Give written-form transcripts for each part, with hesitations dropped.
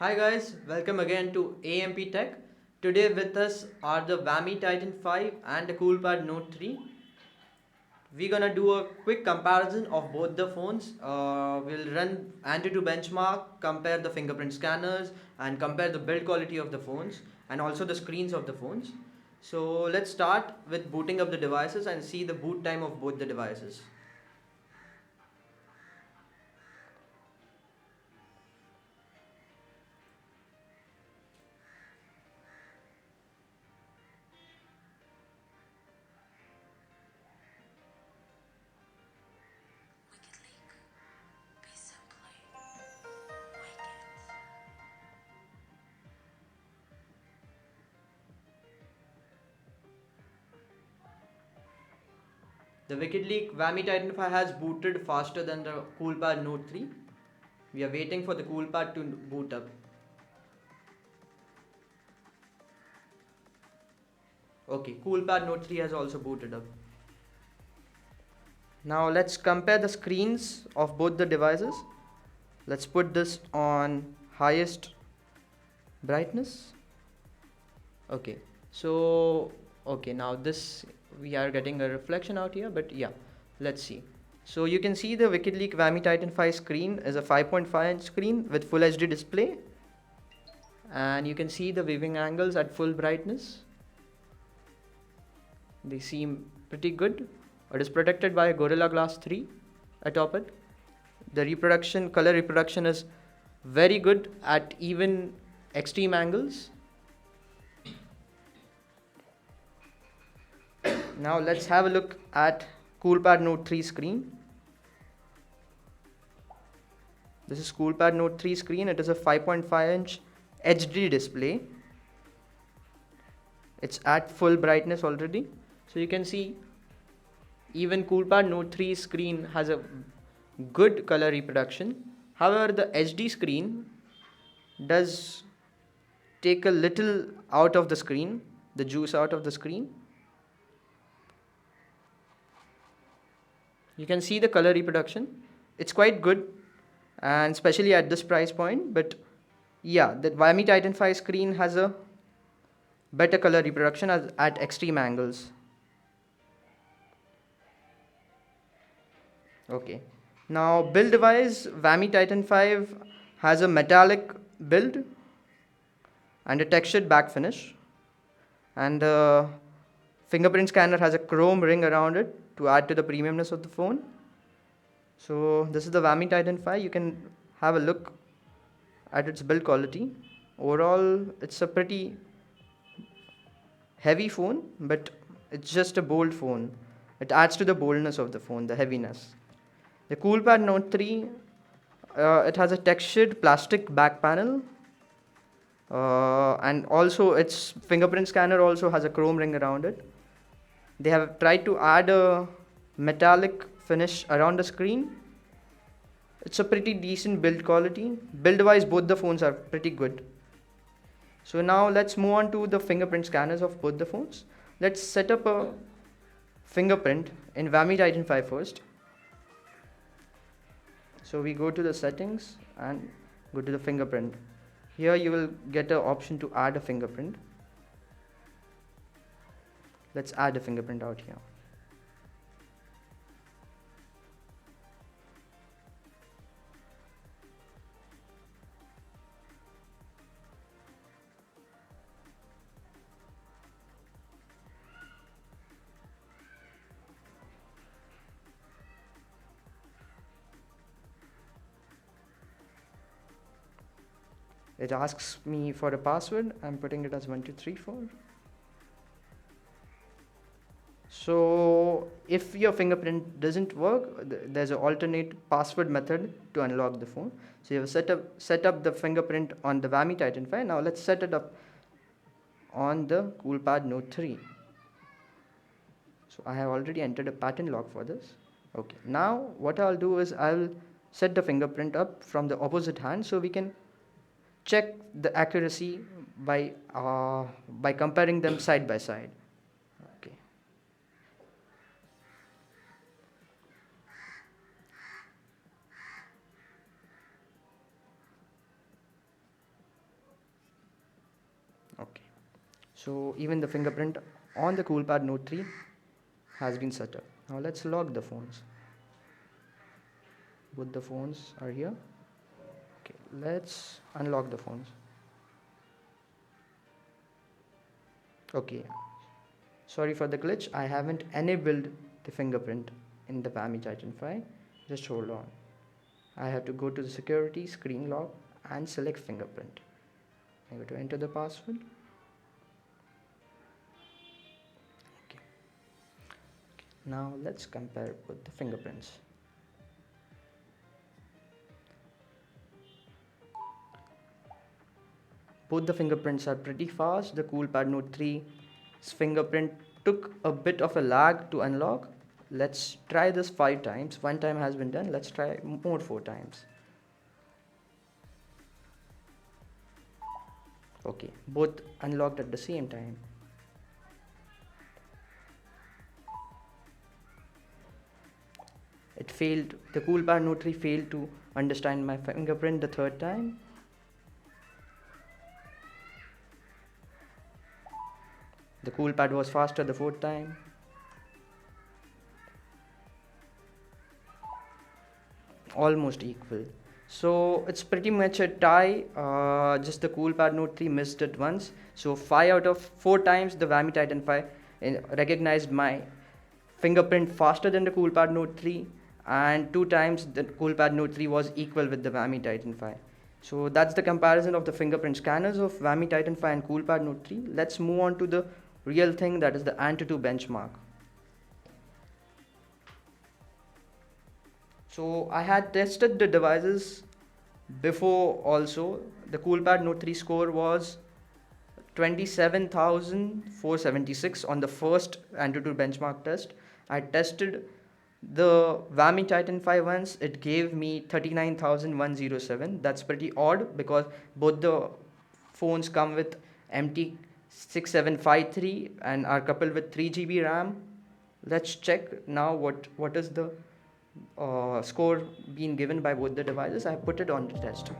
Hi guys, welcome again to AMP Tech. Today with us are the Wammy Titan 5 and the Coolpad Note 3. We're gonna do a quick comparison of both the phones. We'll run Antutu benchmark, compare the fingerprint scanners, and compare the build quality of the phones and also the screens of the phones. So let's start with booting up the devices and see the boot time of both the devices. The Wickedleak Wammy Titan 5 has booted faster than the Coolpad Note 3. We are waiting for the Coolpad to boot up. Okay, Coolpad Note 3 has also booted up. Now let's compare the screens of both the devices. Let's put this on highest brightness. Okay, so now this we are getting a reflection out here, but yeah, let's see. So you can see the Wickedleak Wammy Titan 5 screen is a 5.5-inch screen with full HD display, and you can see the viewing angles at full brightness. They seem pretty good. It is protected by Gorilla Glass 3 atop it. The color reproduction is very good at even extreme angles. Now let's have a look at Coolpad Note 3 screen. This is Coolpad Note 3 screen. It is a 5.5-inch HD display. It's at full brightness already. So you can see even Coolpad Note 3 screen has a good color reproduction. However, the HD screen does take a little out of the screen, the juice out of the screen. You can see the color reproduction. It's quite good, and especially at this price point. But yeah, the Wammy Titan 5 screen has a better color reproduction at extreme angles. Okay, now build wise, Wammy Titan 5 has a metallic build and a textured back finish, and the fingerprint scanner has a chrome ring around it to add to the premiumness of the phone. So this is the Wammy Titan 5. You can have a look at its build quality. Overall, it's a pretty heavy phone, but it's just a bold phone. It adds to the boldness of the phone, the heaviness. The Coolpad Note 3, it has a textured plastic back panel, and also its fingerprint scanner also has a chrome ring around it. They have tried to add a metallic finish around the screen. It's a pretty decent build quality. Build wise, both the phones are pretty good. So now let's move on to the fingerprint scanners of both the phones. Let's set up a fingerprint in Wammy Titan 5 first. So we go to the settings and go to the fingerprint. Here you will get an option to add a fingerprint. Let's add a fingerprint out here. It asks me for a password. I'm putting it as 1234. So if your fingerprint doesn't work, there's an alternate password method to unlock the phone. So you have set up the fingerprint on the Wammy Titan 5. Now let's set it up on the Coolpad Note 3. So I have already entered a pattern log for this. Okay, now what I'll do is I'll set the fingerprint up from the opposite hand so we can check the accuracy by comparing them side by side. Okay. So even the fingerprint on the Coolpad Note 3 has been set up. Now let's lock the phones. Both the phones are here. Okay, let's unlock the phones. Okay, sorry for the glitch. I haven't enabled the fingerprint in the Wammy Titan 5. Just hold on. I have to go to the security, screen lock, and select fingerprint. I'm going to enter the password. Okay. Now let's compare with the fingerprints. Both the fingerprints are pretty fast. The Coolpad Note 3's fingerprint took a bit of a lag to unlock. Let's try this 5 times. 1 time has been done. Let's try more 4 times. Okay, both unlocked at the same time. It failed. The Coolpad Note 3 failed to understand my fingerprint the 3rd time. The Coolpad was faster the 4th time. Almost equal. So it's pretty much a tie. Just the Coolpad Note 3 missed it once. So 5 out of 4 times the Wammy Titan 5 recognized my fingerprint faster than the Coolpad Note 3, and 2 times the Coolpad Note 3 was equal with the Wammy Titan 5. So that's the comparison of the fingerprint scanners of Wammy Titan 5 and Coolpad Note 3. Let's move on to the real thing, that is the Antutu benchmark. So I had tested the devices before also. The Coolpad Note 3 score was 27,476 on the first Antutu benchmark test. I tested the Wammy Titan 5 once. It gave me 39,107. That's pretty odd because both the phones come with MT6753 and are coupled with 3 GB RAM. Let's check now what is the score being given by both the devices. I put it on the test.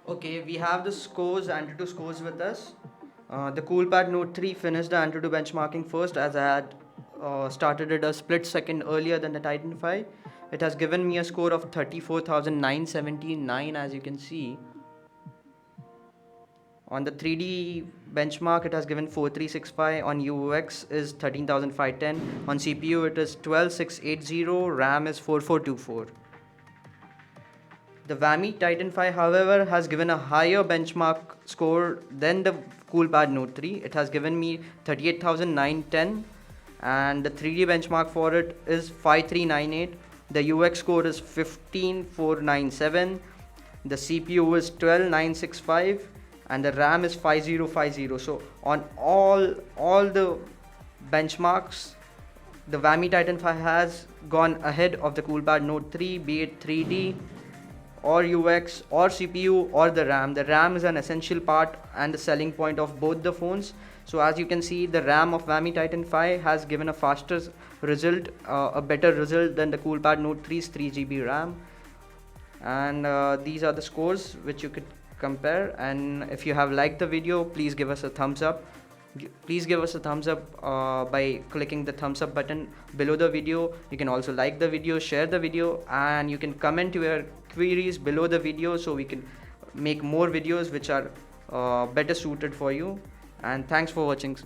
Okay, we have the scores, Antutu scores with us. The Coolpad Note 3 finished the Antutu benchmarking first, as I had started it a split second earlier than the Titan 5. It has given me a score of 34,979, as you can see. On the 3D benchmark, it has given 4365. On UX is 13,510. On CPU, it is 12,680. RAM is 4424. The Wammy Titan 5, however, has given a higher benchmark score than the Coolpad Note 3. It has given me 38,910, and the 3D benchmark for it is 5398. The UX score is 15497. The CPU is 12965, and the RAM is 5050. So on all the benchmarks, the Wammy Titan 5 has gone ahead of the Coolpad Note 3, be it 3D or UX or CPU or the RAM. The RAM is an essential part and the selling point of both the phones. So as you can see, the RAM of Wammy Titan 5 has given a faster result, a better result than the Coolpad Note 3's 3 GB RAM. And these are the scores which you could compare. And if you have liked the video, please give us a thumbs up. Please give us a thumbs up by clicking the thumbs up button below the video. You can also like the video, share the video, and you can comment your queries below the video so we can make more videos which are better suited for you. And thanks for watching.